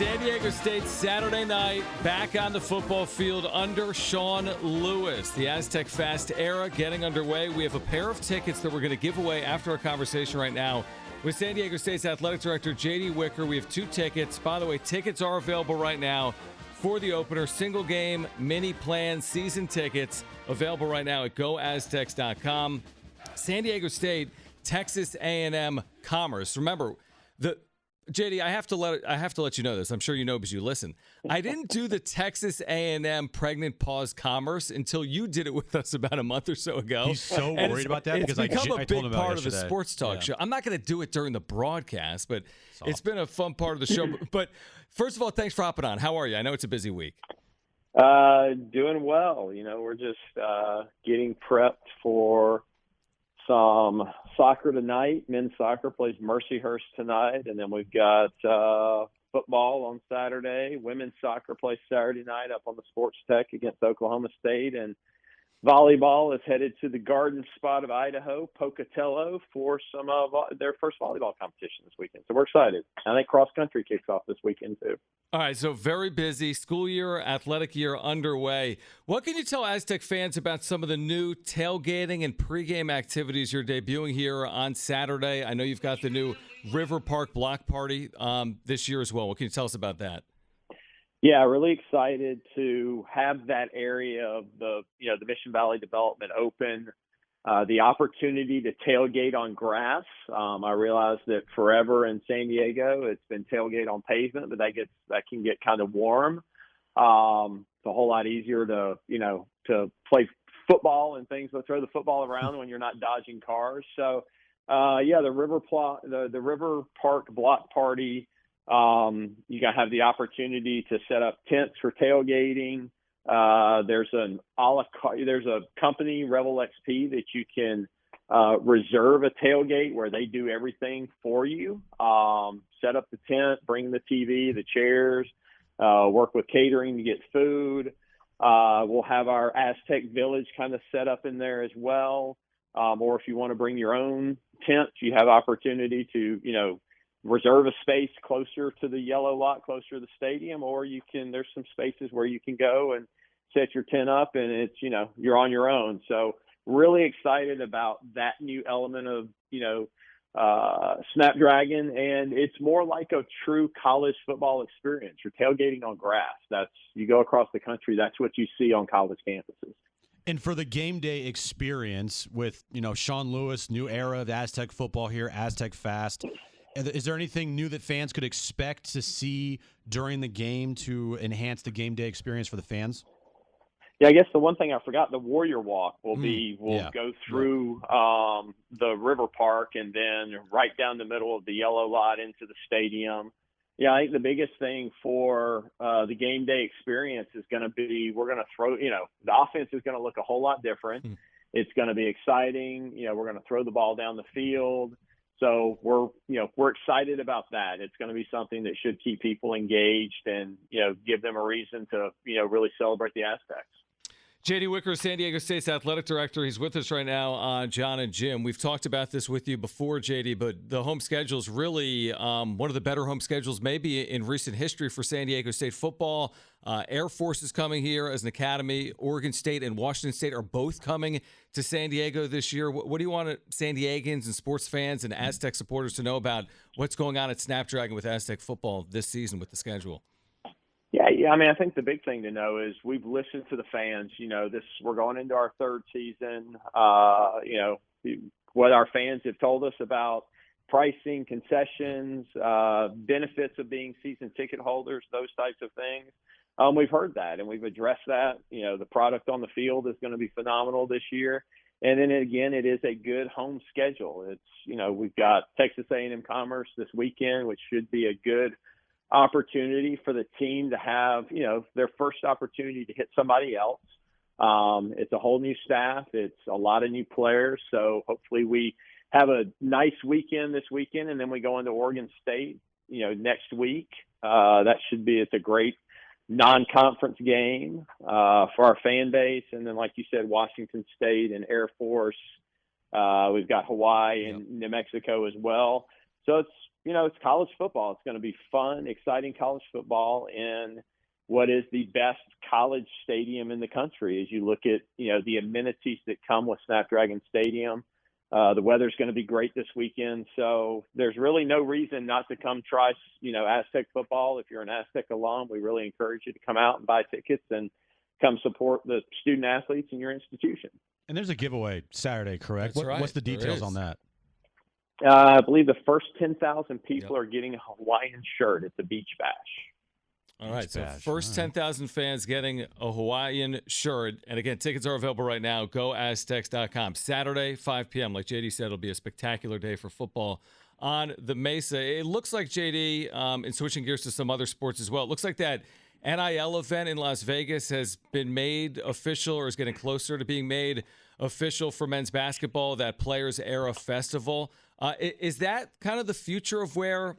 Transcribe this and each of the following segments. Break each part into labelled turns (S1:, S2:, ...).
S1: San Diego State Saturday night, back on the football field under Sean Lewis. The Aztec Fast era getting underway. We have a pair of tickets that we're going to give away after our conversation right now with San Diego State's athletic director, J.D. Wicker. We have 2 tickets. By the way, tickets are available right now for the opener. Single game, mini plan, season tickets available right now at goaztecs.com. San Diego State, Texas A&M Commerce. Remember, JD, I have to let you know this. I'm sure you know because you listen. I didn't do the Texas A&M pregnant pause commerce until you did it with us about a month or so ago.
S2: He's so worried about that because
S1: it's become
S2: I
S1: a
S2: told him
S1: big
S2: about
S1: part of the
S2: yesterday.
S1: sports talk show. I'm not going to do it during the broadcast, but it's been a fun part of the show. But first of all, thanks for hopping on. How are you? I know it's a busy week.
S3: Doing well. You know, we're just getting prepped for some soccer tonight. Men's soccer plays Mercyhurst tonight, and then we've got football on Saturday. Women's soccer plays Saturday night up on the Sports Tech against Oklahoma State, and volleyball is headed to the Garden Spot of Idaho, Pocatello, for some of their first volleyball competition this weekend. So we're excited. I think cross country kicks off this weekend too.
S1: All right, so very busy school year, athletic year underway. What can you tell Aztec fans about some of the new tailgating and pregame activities you're debuting here on Saturday? I know you've got the new River Park Block Party this year as well. What can you tell us about that?
S3: Yeah, really excited to have that area of the Mission Valley development open. The opportunity to tailgate on grass. I realize that forever in San Diego, it's been tailgate on pavement, but that can get kind of warm. It's a whole lot easier to play football and things, but throw the football around when you're not dodging cars. So, the River Park Block Party. You gotta have the opportunity to set up tents for tailgating. There's a company, Rebel XP, that you can reserve a tailgate where they do everything for you. Set up the tent, bring the TV, the chairs, work with catering to get food. We'll have our Aztec Village kind of set up in there as well. Or if you want to bring your own tents, you have opportunity to, reserve a space closer to the yellow lot, closer to the stadium, or there's some spaces where you can go and set your tent up, and it's, you're on your own. So really excited about that new element of, Snapdragon, and it's more like a true college football experience. You're tailgating on grass. You go across the country, that's what you see on college campuses.
S2: And for the game day experience with, Sean Lewis, new era of Aztec football here, Aztec Fast, is there anything new that fans could expect to see during the game to enhance the game day experience for the fans?
S3: Yeah, I guess the one thing I forgot, the Warrior Walk will go through the River Park and then right down the middle of the yellow lot into the stadium. Yeah, I think the biggest thing for the game day experience is going to be we're going to throw, the offense is going to look a whole lot different. It's going to be exciting. We're going to throw the ball down the field. So we're excited about that. It's going to be something that should keep people engaged and, give them a reason to, really celebrate the Aztecs.
S1: J.D. Wicker, San Diego State's athletic director. He's with us right now on John and Jim. We've talked about this with you before, J.D., but the home schedule is really one of the better home schedules maybe in recent history for San Diego State football. Air Force is coming here as an academy. Oregon State and Washington State are both coming to San Diego this year. What do you want San Diegans and sports fans and Aztec supporters to know about what's going on at Snapdragon with Aztec football this season with the schedule?
S3: Yeah. I mean, I think the big thing to know is we've listened to the fans. We're going into our third season. What our fans have told us about pricing, concessions, benefits of being season ticket holders, those types of things. We've heard that and we've addressed that. The product on the field is going to be phenomenal this year. And then again, it is a good home schedule. It's, we've got Texas A&M Commerce this weekend, which should be a good opportunity for the team to have, their first opportunity to hit somebody else. It's a whole new staff. It's a lot of new players. So hopefully we have a nice weekend this weekend, and then we go into Oregon State, next week. It's a great non-conference game for our fan base. And then, like you said, Washington State and Air Force. We've got Hawaii and New Mexico as well. So it's college football. It's going to be fun, exciting college football in what is the best college stadium in the country. As you look at, the amenities that come with Snapdragon Stadium, the weather's going to be great this weekend. So there's really no reason not to come try, Aztec football. If you're an Aztec alum, we really encourage you to come out and buy tickets and come support the student athletes in your institution.
S2: And there's a giveaway Saturday, correct?
S1: That's right.
S2: What's the details on that?
S3: I believe the first 10,000 people are getting a Hawaiian shirt at the Beach Bash.
S1: All right, so
S2: Bash.
S1: first 10,000 fans getting a Hawaiian shirt. And again, tickets are available right now. GoAztecs.com. Saturday, 5 p.m. Like JD said, it'll be a spectacular day for football on the Mesa. It looks like, JD, in switching gears to some other sports as well, it looks like that NIL event in Las Vegas has been made official or is getting closer to being made official for men's basketball, that Players Era Festival. Is that kind of the future of where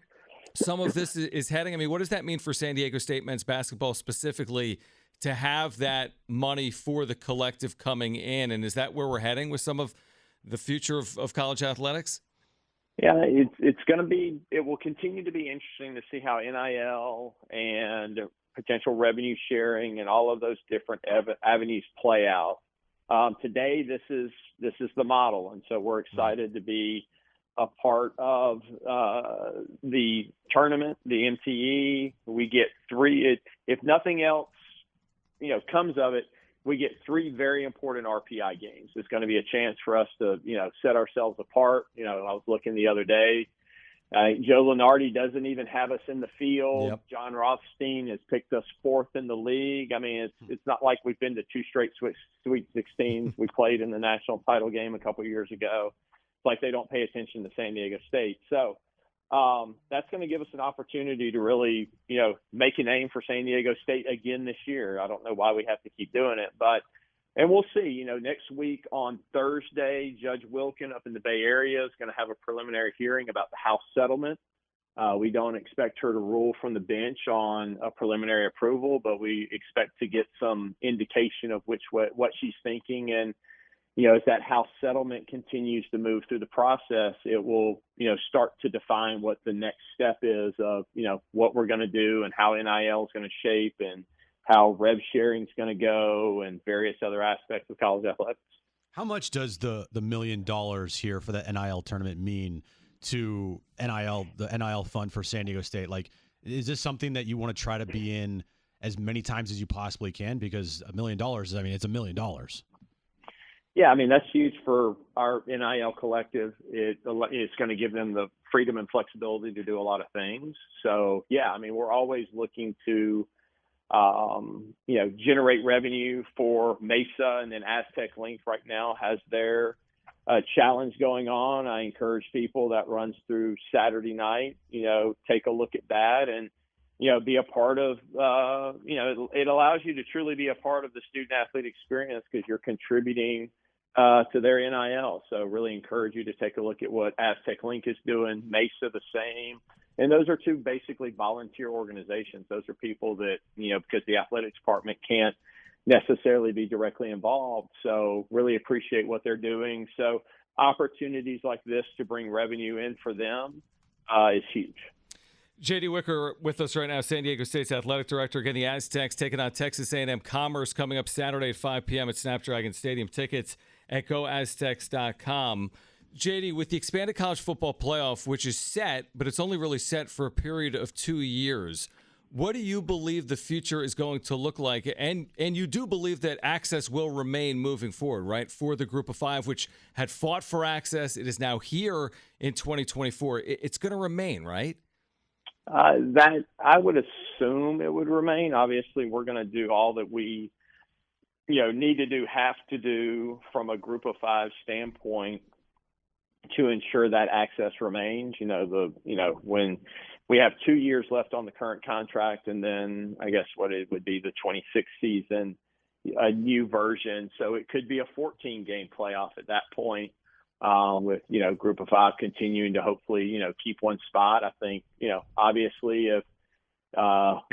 S1: some of this is heading? I mean, what does that mean for San Diego State men's basketball specifically to have that money for the collective coming in? And is that where we're heading with some of the future of college athletics?
S3: Yeah, it will continue to be interesting to see how NIL and potential revenue sharing and all of those different avenues play out. Today, this is the model, and so we're excited to be a part of the tournament, the MTE. We get three. If nothing else, comes of it, we get three very important RPI games. It's going to be a chance for us to, set ourselves apart. I was looking the other day. Joe Lunardi doesn't even have us in the field.
S2: Yep.
S3: John Rothstein has picked us fourth in the league. I mean, it's not like we've been to two straight Sweet 16s. We played in the national title game a couple of years ago. It's like they don't pay attention to San Diego State. So that's going to give us an opportunity to really, make a name for San Diego State again this year. I don't know why we have to keep doing it, and we'll see. Next week on Thursday, Judge Wilkin up in the Bay Area is going to have a preliminary hearing about the House settlement. We don't expect her to rule from the bench on a preliminary approval, but we expect to get some indication of what she's thinking. And, as that House settlement continues to move through the process, it will, start to define what the next step is of, what we're going to do and how NIL is going to shape and how rev sharing is going to go and various other aspects of college athletics.
S2: How much does the $1 million here for the NIL tournament mean to the NIL fund for San Diego State? Like, is this something that you want to try to be in as many times as you possibly can? Because $1 million, it's $1 million.
S3: Yeah, that's huge for our NIL collective. It's going to give them the freedom and flexibility to do a lot of things. So, yeah, we're always looking to generate revenue for Mesa, and then Aztec Link right now has their challenge going on. I encourage people that runs through Saturday night, take a look at that and, be a part of, it allows you to truly be a part of the student athlete experience because you're contributing to their NIL. So really encourage you to take a look at what Aztec Link is doing, Mesa the same. And those are two basically volunteer organizations. Those are people that, because the athletics department can't necessarily be directly involved. So really appreciate what they're doing. So opportunities like this to bring revenue in for them is huge.
S1: JD Wicker with us right now, San Diego State's athletic director. Again, the Aztecs taking on Texas A&M Commerce coming up Saturday at 5 p.m. at Snapdragon Stadium. Tickets at GoAztecs.com. JD, with the expanded college football playoff, which is set, but it's only really set for a period of 2 years, what do you believe the future is going to look like? And you do believe that access will remain moving forward, right, for the group of five, which had fought for access. It is now here in 2024. It's going to remain, right?
S3: That I would assume it would remain. Obviously, we're going to do all that we, need to do, have to do from a group of five standpoint to ensure that access remains. When we have 2 years left on the current contract, and then I guess what it would be the 26th season, a new version. So it could be a 14-game playoff at that point. With, group of five continuing to hopefully, keep one spot. I think, obviously if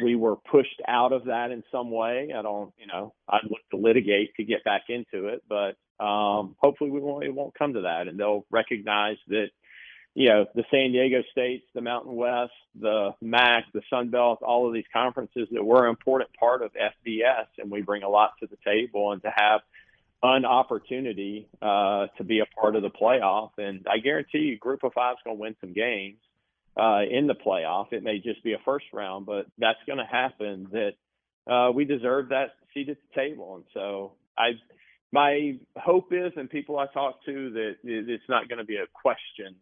S3: we were pushed out of that in some way, I'd look to litigate to get back into it, but hopefully it won't come to that, and they'll recognize that, the San Diego States, the Mountain West, the MAC, the Sun Belt, all of these conferences that we're an important part of FBS, and we bring a lot to the table. And to have an opportunity to be a part of the playoff, and I guarantee you, Group of Five is going to win some games in the playoff. It may just be a first round, but that's going to happen. That we deserve that seat at the table, and so my hope is, and people I talk to, that it's not going to be a question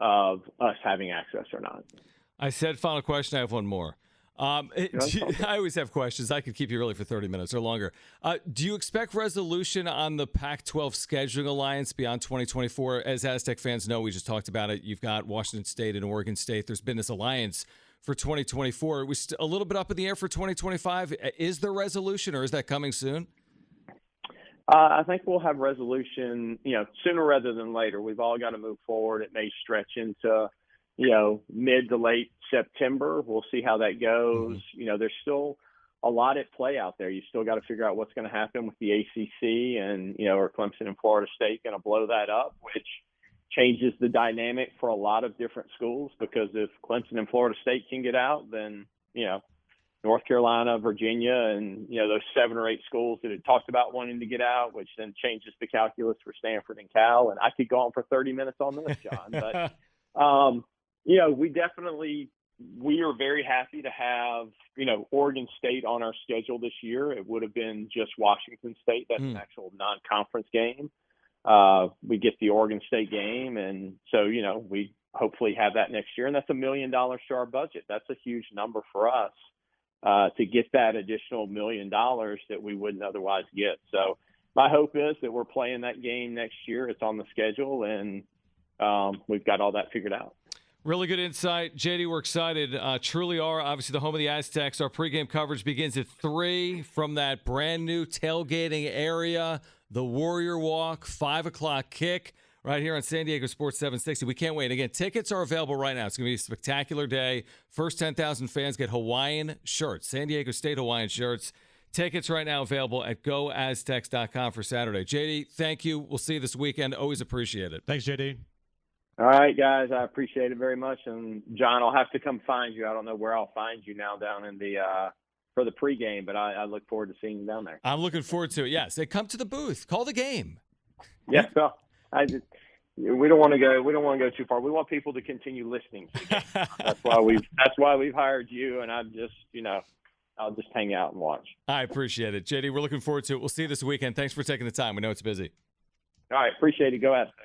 S3: of us having access or not.
S1: I said final question. I have one more. I always have questions. I could keep you really for 30 minutes or longer. Do you expect resolution on the Pac-12 scheduling alliance beyond 2024? As Aztec fans know, we just talked about it. You've got Washington State and Oregon State. There's been this alliance for 2024. It was a little bit up in the air for 2025. Is there resolution, or is that coming soon?
S3: I think we'll have resolution, sooner rather than later. We've all got to move forward. It may stretch into, mid to late September. We'll see how that goes.
S1: Mm-hmm.
S3: There's still a lot at play out there. You still got to figure out what's going to happen with the ACC, and, are Clemson and Florida State going to blow that up, which changes the dynamic for a lot of different schools, because if Clemson and Florida State can get out, then, North Carolina, Virginia, and, those 7 or 8 schools that had talked about wanting to get out, which then changes the calculus for Stanford and Cal. And I could go on for 30 minutes on this, John. But, we are very happy to have, Oregon State on our schedule this year. It would have been just Washington State. That's an actual non-conference game. We get the Oregon State game. And so, we hopefully have that next year. And that's $1 million to our budget. That's a huge number for us. To get that additional $1 million that we wouldn't otherwise get. So my hope is that we're playing that game next year. It's on the schedule, and we've got all that figured out.
S1: Really good insight. JD, we're excited. Truly are, obviously, the home of the Aztecs. Our pregame coverage begins at 3 from that brand-new tailgating area, the Warrior Walk, 5 o'clock kick. Right here on San Diego Sports 760. We can't wait. Again, tickets are available right now. It's going to be a spectacular day. First 10,000 fans get Hawaiian shirts, San Diego State Hawaiian shirts. Tickets right now available at goaztecs.com for Saturday. JD, thank you. We'll see you this weekend. Always appreciate it.
S2: Thanks, JD.
S3: All right, guys. I appreciate it very much. And, John, I'll have to come find you. I don't know where I'll find you now down in the for the pregame, but I look forward to seeing you down there.
S1: I'm looking forward to it, yes. They come to the booth. Call the game.
S3: Yeah, well, we don't want to go too far. We want people to continue listening to the game. That's why we've hired you, and I'm just, I'll just hang out and watch.
S1: I appreciate it. JD, we're looking forward to it. We'll see you this weekend. Thanks for taking the time. We know it's busy.
S3: All right, appreciate it. Go Aztecs.